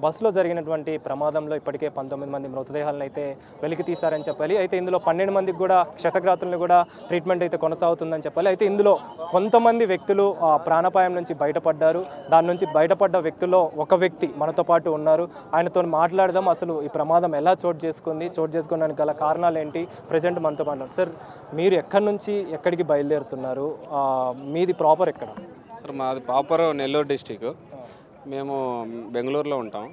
బస్సులో జరిగినటువంటి ప్రమాదంలో ఇప్పటికే 19 మంది మృతదేహాలను అయితే వెలికి తీశారని చెప్పాలి. అయితే ఇందులో 12 మందికి కూడా క్షతగాత్రులను కూడా ట్రీట్మెంట్ అయితే కొనసాగుతుందని చెప్పాలి. అయితే ఇందులో కొంతమంది వ్యక్తులు ప్రాణాపాయం నుంచి బయటపడ్డారు. దాని నుంచి బయటపడ్డ వ్యక్తుల్లో ఒక వ్యక్తి మనతో పాటు ఉన్నారు. ఆయనతో మాట్లాడదాం. అసలు ఈ ప్రమాదం ఎలా చోటు చేసుకోవడానికి గల కారణాలు ఏంటి? ప్రెజెంట్ మనతో మాట్లాడు. సార్, మీరు ఎక్కడి నుంచి ఎక్కడికి బయలుదేరుతున్నారు? మీది ప్రాపర్ ఎక్కడ? సార్ మాది ప్రాపర్ నెల్లూరు డిస్టిక్. మేము బెంగళూరులో ఉంటాం.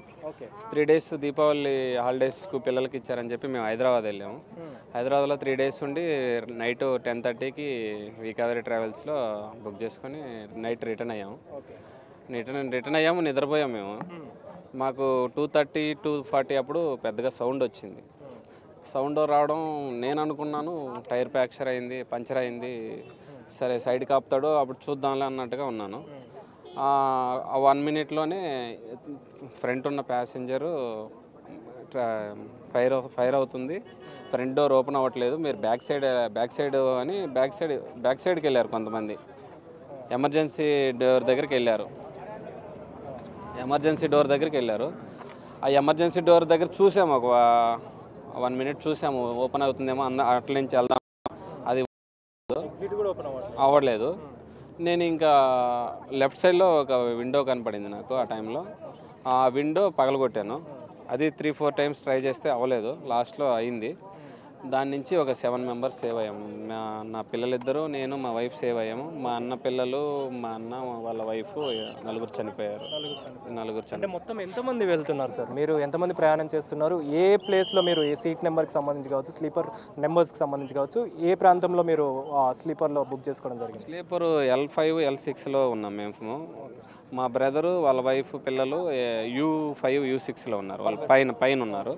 3 డేస్ దీపావళి హాలిడేస్కు పిల్లలకి ఇచ్చారని చెప్పి మేము హైదరాబాద్ వెళ్ళాము. హైదరాబాద్లో 3 డేస్ ఉండి నైట్ 10:30కి వీకావేరీ ట్రావెల్స్లో బుక్ చేసుకొని నైట్ రిటర్న్ అయ్యాము. నిద్రపోయాము మేము. మాకు 2:30, 2:40 అప్పుడు పెద్దగా సౌండ్ వచ్చింది. సౌండ్ రావడం నేను అనుకున్నాను టైర్ పంచర్ అయింది, సరే సైడ్ కాపుతాడో అప్పుడు చూద్దాంలే అన్నట్టుగా ఉన్నాను. 1 మినిట్లోనే ఫ్రంట్ ఉన్న ప్యాసింజరు ఫైర్ అవుతుంది, ఫ్రంట్ డోర్ ఓపెన్ అవ్వట్లేదు, మీరు బ్యాక్ సైడ్కి వెళ్ళారు కొంతమంది. ఎమర్జెన్సీ డోర్ దగ్గరికి వెళ్ళారు. ఆ ఎమర్జెన్సీ డోర్ దగ్గర చూసాము, ఒక 1 మినిట్ చూసాము ఓపెన్ అవుతుందేమో అట్ల నుంచి వెళ్దాం, అది అవ్వట్లేదు. నేను ఇంకా లెఫ్ట్ సైడ్లో ఒక విండో కనపడింది నాకు. ఆ టైంలో ఆ విండో పగలగొట్టాను. అది 3-4 టైమ్స్ ట్రై చేస్తే అవ్వలేదు, లాస్ట్లో అయింది. దాని నుంచి ఒక 7 మెంబర్స్ సేవ్ అయ్యాము. నా పిల్లలిద్దరూ, నేను, మా వైఫ్ సేవ్ అయ్యాము. మా అన్న పిల్లలు, మా అన్న వాళ్ళ వైఫ్ నలుగురు చనిపోయారు. అంటే మొత్తం ఎంతమంది వెళ్తున్నారు సార్? మీరు ఎంతమంది ప్రయాణం చేస్తున్నారు? ఏ ప్లేస్లో మీరు ఏ సీట్ నెంబర్కి సంబంధించి కావచ్చు, స్లీపర్ నెంబర్స్కి సంబంధించి కావచ్చు, ఏ ప్రాంతంలో మీరు స్లీపర్లో బుక్ చేసుకోవడం జరిగింది? స్లీపరు L5, L6లో ఉన్నాం మేము. మా బ్రదరు, వాళ్ళ వైఫ్, పిల్లలు U5, U6లో ఉన్నారు. వాళ్ళు పైన ఉన్నారు.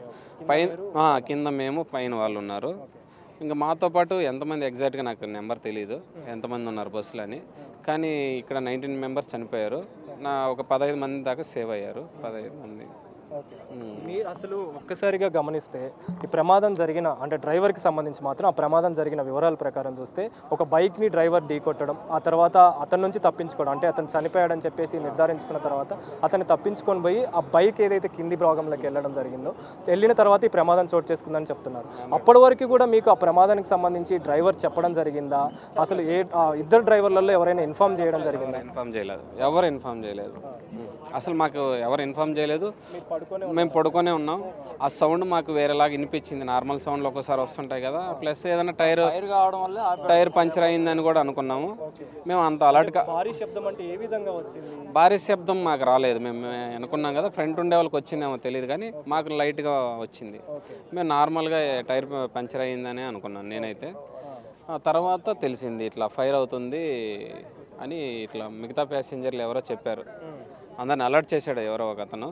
కింద మేము, పైన వాళ్ళు ఉన్నారు. ఇంకా మాతో పాటు ఎంతమంది ఎగ్జాక్ట్గా నాకు నెంబర్ తెలియదు ఎంతమంది ఉన్నారు బస్సులో అని. కానీ ఇక్కడ 19 మెంబర్స్ చనిపోయారు. ఒక 15 మంది దాకా సేవ్ అయ్యారు. 15 మంది. మీరు అసలు ఒక్కసారిగా గమనిస్తే ఈ ప్రమాదం జరిగిన అంటే డ్రైవర్కి సంబంధించి మాత్రం ఆ ప్రమాదం జరిగిన వివరాల ప్రకారం చూస్తే ఒక బైక్ని డ్రైవర్ ఢీకొట్టడం, ఆ తర్వాత అతని నుంచి తప్పించుకోవడం, అంటే అతను చనిపోయాడని చెప్పేసి నిర్ధారించుకున్న తర్వాత అతన్ని తప్పించుకొని పోయి ఆ బైక్ ఏదైతే కింది భాగంలోకి వెళ్ళడం జరిగిందో, వెళ్ళిన తర్వాత ఈ ప్రమాదం చోటు చేసుకుందని చెప్తున్నారు. అప్పటి వరకు కూడా మీకు ఆ ప్రమాదానికి సంబంధించి డ్రైవర్ చెప్పడం జరిగిందా? అసలు ఇద్దరు డ్రైవర్లలో ఎవరైనా ఇన్ఫార్మ్ చేయడం జరిగిందా? ఎవరు ఇన్ఫార్మ్ చేయలేదు. అసలు మాకు ఎవరు ఇన్ఫార్మ్ చేయలేదు. మేము పడుకొనే ఉన్నాం. ఆ సౌండ్ మాకు వేరేలాగా వినిపించింది. నార్మల్ సౌండ్లు ఒక్కోసారి వస్తుంటాయి కదా, ప్లస్ ఏదైనా టైర్ పంచర్ అయిందని కూడా అనుకున్నాము. మేము అంత అలర్ట్గా. భారీ శబ్దం మాకు రాలేదు. మేము అనుకున్నాం కదా ఫ్రంట్ ఉండే వాళ్ళకి వచ్చిందేమో తెలియదు, కానీ మాకు లైట్గా వచ్చింది. మేము నార్మల్గా టైర్ పంచర్ అయిందని అనుకున్నాను నేనైతే. తర్వాత తెలిసింది ఇట్లా ఫైర్ అవుతుంది అని. ఇట్లా మిగతా ప్యాసింజర్లు ఎవరో చెప్పారు, అందరిని అలర్ట్ చేశాడు ఎవరో ఒక అతను.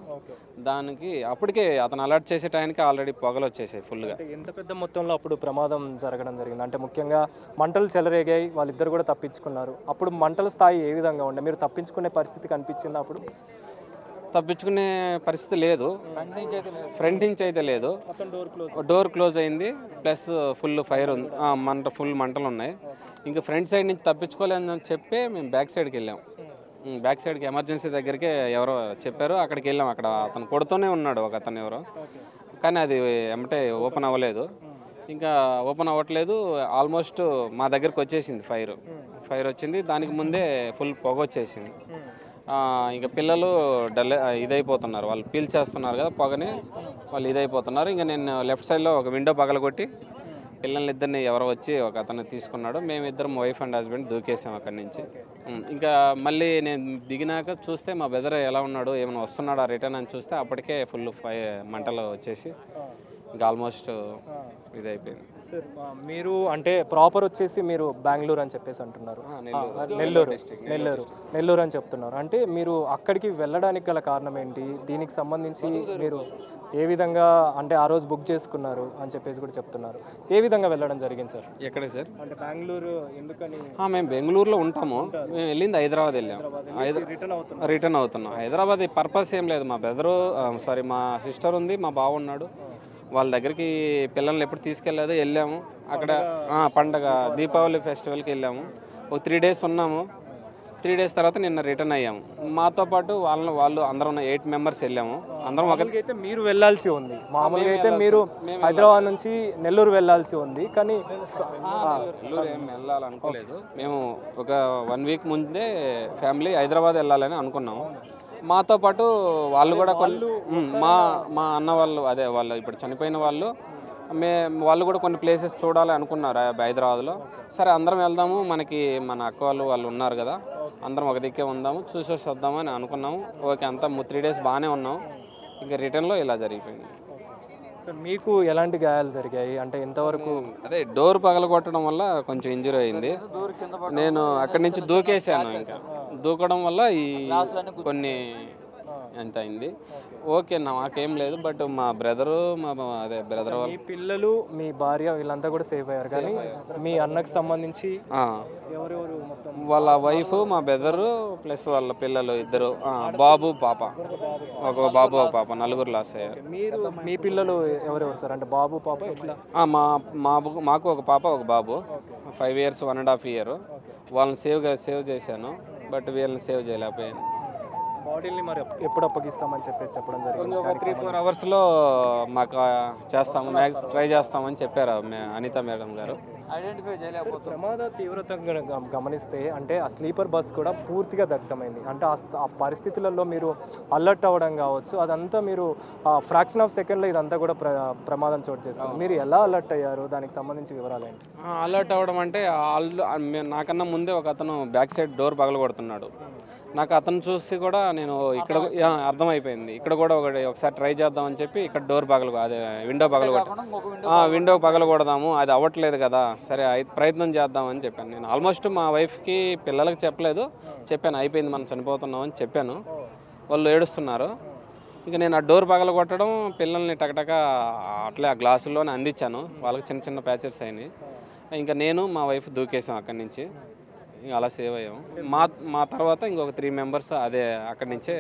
దానికి అప్పటికే అతను అలర్ట్ చేసే టైంకి ఆల్రెడీ పొగలు వచ్చేసాయి ఫుల్గా. ఎంత పెద్ద మొత్తంలో అప్పుడు ప్రమాదం జరగడం జరిగింది? అంటే ముఖ్యంగా మంటలు చెలరేగాయి, వాళ్ళిద్దరు కూడా తప్పించుకున్నారు. అప్పుడు మంటల స్థాయి ఏ విధంగా ఉండే? మీరు తప్పించుకునే పరిస్థితి కనిపించింది అప్పుడు? తప్పించుకునే పరిస్థితి లేదు, ఫ్రంట్ నుంచి అయితే లేదు. డోర్ క్లోజ్ అయింది, ప్లస్ ఫుల్ ఫైర్ ఉంది, ఫుల్ మంటలు ఉన్నాయి. ఇంకా ఫ్రంట్ సైడ్ నుంచి తప్పించుకోలేదని చెప్పి మేము బ్యాక్ సైడ్కి వెళ్ళాం. బ్యాక్ సైడ్కి ఎమర్జెన్సీ దగ్గరికి ఎవరో చెప్పారు, అక్కడికి వెళ్ళాం. అక్కడ అతను కొడుతూనే ఉన్నాడు ఒక అతను ఎవరో, కానీ అది ఏమంటే ఓపెన్ అవ్వలేదు. ఇంకా ఓపెన్ అవ్వట్లేదు. ఆల్మోస్ట్ మా దగ్గరకు వచ్చేసింది ఫైర్ వచ్చింది. దానికి ముందే ఫుల్ పొగ వచ్చేసింది. ఇంకా పిల్లలు ఇదైపోతున్నారు, వాళ్ళు పీల్చేస్తున్నారు కదా పొగని, వాళ్ళు ఇదైపోతున్నారు. ఇంకా నేను లెఫ్ట్ సైడ్లో ఒక విండో పగలగొట్టి పిల్లలిద్దరిని ఎవరో వచ్చి ఒక అతను తీసుకున్నాడు. మేమిద్దరం వైఫ్ అండ్ హస్బెండ్ దూకేసాం అక్కడి నుంచి. ఇంకా మళ్ళీ నేను దిగినాక చూస్తే మా బ్రదర్ ఎలా ఉన్నాడు, ఏమైనా వస్తున్నాడా రిటర్న్ అని చూస్తే అప్పటికే ఫుల్ మంటలు వచ్చేసి ఇంకా ఆల్మోస్ట్ ఇదైపోయింది. సార్, మీరు అంటే ప్రాపర్ వచ్చేసి మీరు బెంగళూరు అని చెప్పేసి అంటున్నారు, నెల్లూరు అని చెప్తున్నారు. అంటే మీరు అక్కడికి వెళ్ళడానికి గల కారణం ఏంటి? దీనికి సంబంధించి మీరు ఏ విధంగా అంటే ఆ రోజు బుక్ చేసుకున్నారు అని చెప్పేసి కూడా చెప్తున్నారు. ఏ విధంగా వెళ్ళడం జరిగింది సార్? ఎక్కడ సార్? అంటే బెంగళూరు ఎందుకని? మేము బెంగళూరులో ఉంటాము. మేము వెళ్ళింది హైదరాబాద్ వెళ్ళాము. రిటర్న్ అవుతున్నాం. హైదరాబాద్ పర్పస్ ఏం లేదు. మా బ్రదరు మా సిస్టర్ ఉంది, మా బావ ఉన్నాడు. వాళ్ళ దగ్గరికి పిల్లల్ని ఎప్పుడు తీసుకెళ్ళలేదు, వెళ్ళాము. అక్కడ పండగ దీపావళి ఫెస్టివల్కి వెళ్ళాము. ఒక 3 డేస్ ఉన్నాము. 3 డేస్ తర్వాత నిన్న రిటర్న్ అయ్యాము. మాతో పాటు వాళ్ళు అందరం 8 మెంబర్స్ వెళ్ళాము. అందరం ఒక మామూలుగా అయితే మీరు వెళ్ళాల్సి ఉంది, మామూలుగా అయితే మీరు హైదరాబాద్ నుంచి నెల్లూరు వెళ్ళాల్సి ఉంది, కానీ నెల్లూరు ఏం వెళ్ళాలనుకోలేదు. మేము ఒక 1 వీక్ ముందే ఫ్యామిలీ హైదరాబాద్ వెళ్ళాలని అనుకున్నాము. మాతో పాటు వాళ్ళు కూడా మా అన్న వాళ్ళు, అదే వాళ్ళు ఇప్పుడు చనిపోయిన వాళ్ళు, వాళ్ళు కూడా కొన్ని ప్లేసెస్ చూడాలి అనుకున్నారు హైదరాబాద్లో. సరే అందరం వెళ్దాము, మనకి మన అక్క వాళ్ళు ఉన్నారు కదా, అందరం ఒక దిక్కే ఉందాము, చూసేసి వద్దాము అని అనుకున్నాము. ఓకే, అంతా 3 డేస్ బాగానే ఉన్నాం. ఇంకా రిటర్న్లో ఇలా జరిగిపోయింది. సో మీకు ఎలాంటి గాయాలు జరిగాయి అంటే ఎంతవరకు? అదే డోర్ పగలగొట్టడం వల్ల కొంచెం ఇంజరీ అయింది. నేను అక్కడి నుంచి దూకేసాను. ఇంకా దూకడం వల్ల ఈ కొన్ని ఎంత అయింది. ఓకే, నాకేం లేదు. బట్ మా బ్రదరు అదే బ్రదర్ మీ పిల్లలు, మీ భార్య వీళ్ళంతా కూడా సేఫ్ అయ్యారు, కానీ మీ అన్నకు సంబంధించి ఎవరెవరు మొత్తం? వాళ్ళ వైఫ్, మా బ్రదరు ప్లస్ వాళ్ళ పిల్లలు ఇద్దరు, బాబు పాప, ఒక బాబు ఒక పాప, 4 లాస్ అయ్యారు. మీరు మీ పిల్లలు ఎవరెవరు సార్? అంటే బాబు పాప ఎట్లా? మాకు ఒక పాప ఒక బాబు, 5 years 1.5 year. వాళ్ళని సేవ్ చేశాను, బట్ వీళ్ళని సేవ్ చేయలేకపోయాను. బాడీని మరి ఎప్పుడు అప్పగిస్తామని చెప్పేసి చెప్పడం జరిగింది. ఒక 3-4 అవర్స్లో మాకు చేస్తాము, ట్రై చేస్తామని చెప్పారు అనిత మేడం గారు. ఐడెంటిఫై చేయలేకపోతే ప్రమాద తీవ్రత గమనిస్తే అంటే ఆ స్లీపర్ బస్ కూడా పూర్తిగా దగ్ధమైంది. అంటే ఆ పరిస్థితులలో మీరు అలర్ట్ అవ్వడం కావచ్చు, అదంతా మీరు ఫ్రాక్షన్ ఆఫ్ సెకండ్లో ఇదంతా కూడా ప్రమాదం చోటు చేసుకుంది. మీరు ఎలా అలర్ట్ అయ్యారు, దానికి సంబంధించి వివరాలు ఏంటి? అలర్ట్ అవ్వడం అంటే నాకన్నా ముందే ఒక అతను బ్యాక్ సైడ్ డోర్ పగలగొడుతున్నాడు. నాకు అతను చూసి కూడా నేను ఇక్కడ అర్థమైపోయింది, ఇక్కడ కూడా ఒకసారి ట్రై చేద్దామని చెప్పి ఇక్కడ డోర్ అదే విండో పగలగొడదాము, అది అవ్వట్లేదు కదా, సరే ప్రయత్నం చేద్దామని చెప్పాను. నేను ఆల్మోస్ట్ మా వైఫ్కి పిల్లలకి చెప్పాను అయిపోయింది, మనం చనిపోతున్నాం అని చెప్పాను. వాళ్ళు ఏడుస్తున్నారు. ఇక నేను ఆ డోర్ పగలగొట్టడం, పిల్లల్ని టకటక అట్లే ఆ గ్లాసుల్లోనే అందించాను. వాళ్ళకి చిన్న చిన్న ప్యాచెస్ అయినాయి. ఇంకా నేను మా వైఫ్ దూకేసాం అక్కడి నుంచి. ఇంకా అలా సేవ్ అయ్యాము. మా తర్వాత ఇంకొక 3 మెంబర్స్ అదే అక్కడి నుంచే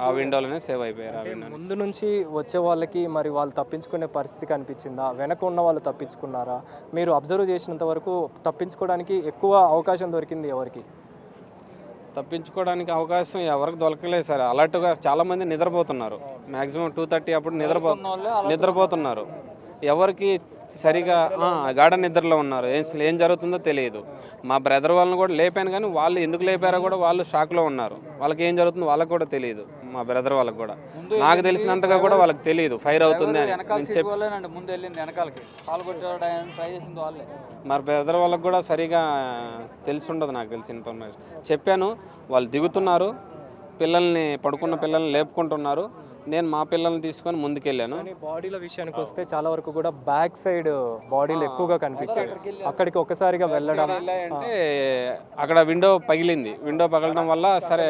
ఆ విండోలోనే సేవ్ అయిపోయారు. ఆ విండో ముందు నుంచి వచ్చే వాళ్ళకి మరి వాళ్ళు తప్పించుకునే పరిస్థితి కనిపించిందా? వెనక ఉన్న వాళ్ళు తప్పించుకున్నారా? మీరు అబ్జర్వ్ చేసినంత వరకు తప్పించుకోవడానికి ఎక్కువ అవకాశం దొరికింది ఎవరికి? తప్పించుకోవడానికి అవకాశం ఎవరికి దొరకలేదు సార్. అలర్ట్గా చాలామంది నిద్రపోతున్నారు. మ్యాక్సిమం 2:30 అప్పుడు నిద్రపోతున్నారు. ఎవరికి సరిగా గార్డెన్ నిద్రలో ఉన్నారు. ఏం జరుగుతుందో తెలియదు. మా బ్రదర్ వాళ్ళని కూడా లేపాను, కానీ వాళ్ళు ఎందుకు లేపారో కూడా వాళ్ళు షాక్లో ఉన్నారు. వాళ్ళకి ఏం జరుగుతుందో వాళ్ళకి కూడా తెలియదు. మా బ్రదర్ వాళ్ళకి కూడా నాకు తెలిసినంతగా కూడా వాళ్ళకి తెలియదు ఫైర్ అవుతుంది అని. మా బ్రదర్ వాళ్ళకి కూడా సరిగా తెలిసి ఉండదు, నాకు తెలిసి ఇన్ఫర్మేషన్. చెప్పాను, వాళ్ళు దిగుతున్నారు, పడుకున్న పిల్లల్ని లేపుకుంటున్నారు. నేను మా పిల్లల్ని తీసుకొని ముందుకెళ్ళాను. బాడీల విషయానికి వస్తే చాలా వరకు కూడా బ్యాక్ సైడ్ బాడీలు ఎక్కువగా కనిపించాయి. అక్కడికి ఒకసారిగా వెళ్ళడం అంటే అక్కడ విండో పగిలింది. విండో పగలడం వల్ల సరే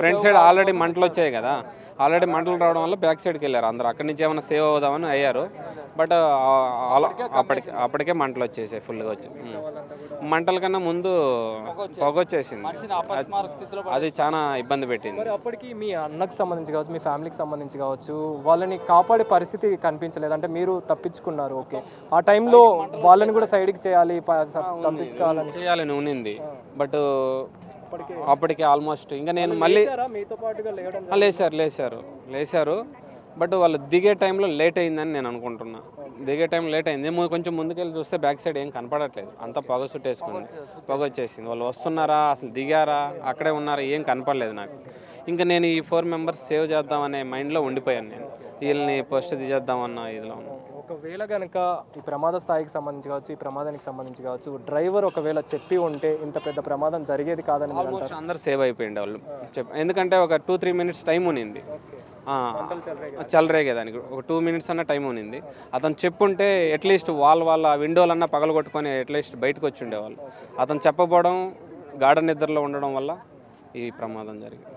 ఫ్రంట్ సైడ్ ఆల్రెడీ మంటలు వచ్చాయి కదా, ఆల్రెడీ మంటలు రావడం వల్ల బ్యాక్ సైడ్కి వెళ్ళారు అందరూ. అక్కడి నుంచి ఏమైనా సేవ్ అవుదామని అయ్యారు. బట్ అప్పటికే మంటలు వచ్చేసాయి, ఫుల్గా వచ్చి. మంటల కన్నా ముందు పొగ వచ్చేసింది. అది చాలా ఇబ్బంది పెట్టింది. అప్పటికి మీ అన్నకు సంబంధించి కావచ్చు, మీ ఫ్యామిలీకి సంబంధించి కావచ్చు, వాళ్ళని కాపాడే పరిస్థితి కనిపించలేదు. అంటే మీరు తప్పించుకున్నారు, ఓకే. ఆ టైంలో వాళ్ళని కూడా సైడ్కి చేయాలని ఉన్నింది. బట్ అప్పటికి ఆల్మోస్ట్ ఇంకా నేను మళ్ళీ లేచారు. బట్ వాళ్ళు దిగే టైంలో లేట్ అయిందని నేను అనుకుంటున్నా. దిగే టైం లేట్ అయింది. కొంచెం ముందుకెళ్ళి చూస్తే బ్యాక్ సైడ్ ఏం కనపడట్లేదు, అంతా పొగ చుట్టేసుకుంది, పొగ వచ్చేసింది. వాళ్ళు వస్తున్నారా, అసలు దిగారా, అక్కడే ఉన్నారా, ఏం కనపడలేదు నాకు. ఇంకా నేను ఈ 4 మెంబర్స్ సేవ్ చేద్దామనే మైండ్లో ఉండిపోయాను. నేను వీళ్ళని ఫస్ట్ తీసేద్దామన్న ఇదిలో ఉన్నాను. ఒకవేళ కనుక ఈ ప్రమాద స్థాయికి సంబంధించి కావచ్చు, ఈ ప్రమాదానికి సంబంధించి కావచ్చు, డ్రైవర్ ఒకవేళ చెప్పి ఉంటే ఇంత పెద్ద ప్రమాదం జరిగేది కాదని ఆల్మోస్ట్ అందరు సేవ్ అయిపోయింది వాళ్ళు. ఎందుకంటే ఒక 2-3 minutes టైం ఉన్నింది, చల్లరేగేదానికి ఒక 2 minutes అన్న టైం ఉన్నింది. అతను చెప్పుంటే అట్లీస్ట్ వాళ్ళ విండోలన్నా పగలగొట్టుకొని అట్లీస్ట్ బయటకు వచ్చి ఉండేవాళ్ళు. అతను చెప్పబోవడం, గార్డెన్ నిద్రలో ఉండడం వల్ల ఈ ప్రమాదం జరిగింది.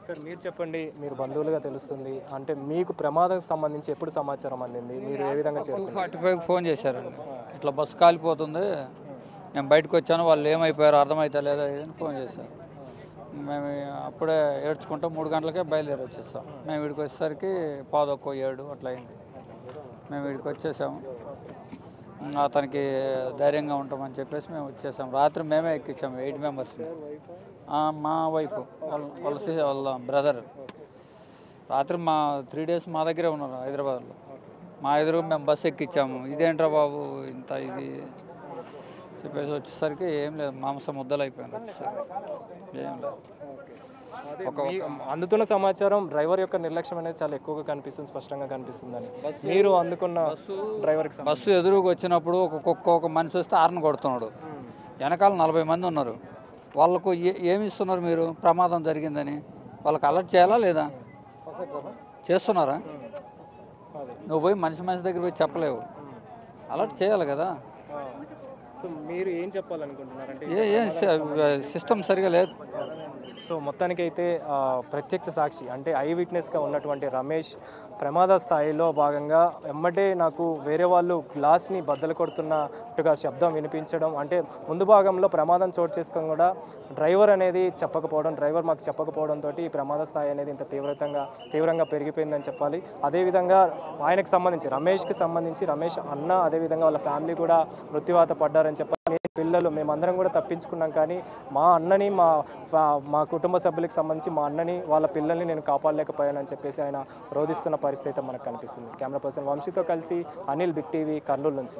సార్ మీరు చెప్పండి, మీరు బంధువులుగా తెలుస్తుంది, అంటే మీకు ప్రమాదానికి సంబంధించి ఎప్పుడు సమాచారం అందింది, మీరు ఏ విధంగా 45 ఫోన్ చేశారండి, ఇట్లా బస్సు కాలిపోతుంది, నేను బయటకు వచ్చాను, వాళ్ళు ఏమైపోయారు అర్థమైతే లేదా అని ఫోన్ చేశారు. మేము అప్పుడే ఏడ్చుకుంటూ 3 గంటలకే బయలుదేరి వచ్చేస్తాం. మేము వీడికి వచ్చేసరికి 6:15 అట్లా అయింది. మేము వీడికి వచ్చేసాము. అతనికి ధైర్యంగా ఉంటామని చెప్పేసి మేము వచ్చేసాం. రాత్రి మేమే ఎక్కించాము 8 మెంబర్స్ని. మా వైఫ్ వాళ్ళ బ్రదర్ రాత్రి 3 days మా దగ్గరే ఉన్నారు హైదరాబాద్లో. మా ఎదురుగా మేము బస్సు ఎక్కించాము. ఇదేంట్రా బాబు ఇంత ఇది చెప్పేసి వచ్చేసరికి ఏం లేదు, మాంసం ముద్దలు అయిపోయింది వచ్చేసరికి ఏం లేదు. అందుతున్న సమాచారం డ్రైవర్ యొక్క నిర్లక్ష్యం అనేది చాలా ఎక్కువగా కనిపిస్తుంది, స్పష్టంగా కనిపిస్తుందని. మీరు అందుకున్న డ్రైవర్కి బస్సు ఎదురుగా వచ్చినప్పుడు ఒక మనిషి వస్తే హార్న్ కొడుతున్నాడు. వెనకాల 40 మంది ఉన్నారు. వాళ్ళకు ఏమి ఇస్తున్నారు మీరు? ప్రమాదం జరిగిందని వాళ్ళకి అలర్ట్ చేయాలా లేదా? చేస్తున్నారా? నువ్వు పోయి మనిషి దగ్గర పోయి చెప్పలేవు, అలర్ట్ చేయాలి కదా. సో మీరు ఏం చెప్పాలనుకుంటున్నారంటే సిస్టమ్ సరిగా లేదు. సో మొత్తానికైతే ప్రత్యక్ష సాక్షి అంటే ఐ విట్నెస్గా ఉన్నటువంటి రమేష్ ప్రమాద స్థాయిలో భాగంగా ఎమ్మటే నాకు వేరే వాళ్ళు గ్లాస్ని బద్దలు కొడుతున్నట్టుగా శబ్దం వినిపించడం, అంటే ముందు భాగంలో ప్రమాదం చోటు చేసుకొని కూడా డ్రైవర్ మాకు చెప్పకపోవడంతో ఈ ప్రమాద స్థాయి అనేది ఇంత తీవ్రంగా పెరిగిపోయిందని చెప్పాలి. అదేవిధంగా ఆయనకు సంబంధించి రమేష్ అన్న అదేవిధంగా వాళ్ళ ఫ్యామిలీ కూడా మృత్యువాత పడ్డారని చెప్పాలి. పిల్లలు మేమందరం కూడా తప్పించుకున్నాం, కానీ మా అన్నని మా కుటుంబ సభ్యులకు సంబంధించి మా అన్నని వాళ్ళ పిల్లల్ని నేను కాపాడలేకపోయానని చెప్పేసి ఆయన రోధిస్తున్న పరిస్థితి మనకు కనిపిస్తుంది. కెమెరా పర్సన్ వంశీతో కలిసి అనిల్, బిగ్ టీవీ, కర్నూలు నుంచి.